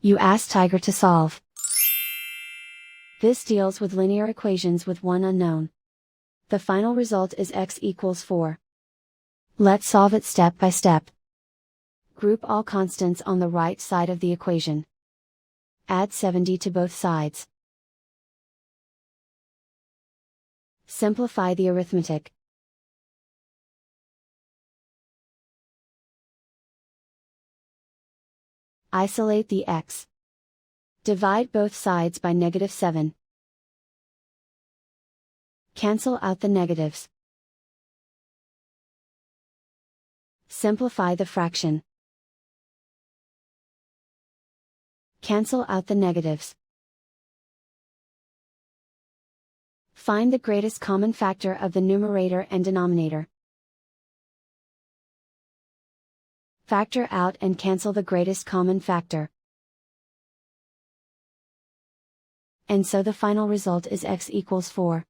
You ask Tiger to solve. This deals with linear equations with one unknown. The final result is x equals 4. Let's solve it step by step. Group all constants on the right side of the equation. Add 70 to both sides. Simplify the arithmetic. Isolate the x. Divide both sides by -7. Cancel out the negatives. Simplify the fraction. Cancel out the negatives. Find the greatest common factor of the numerator and denominator. Factor out and cancel the greatest common factor. And so the final result is x equals 4.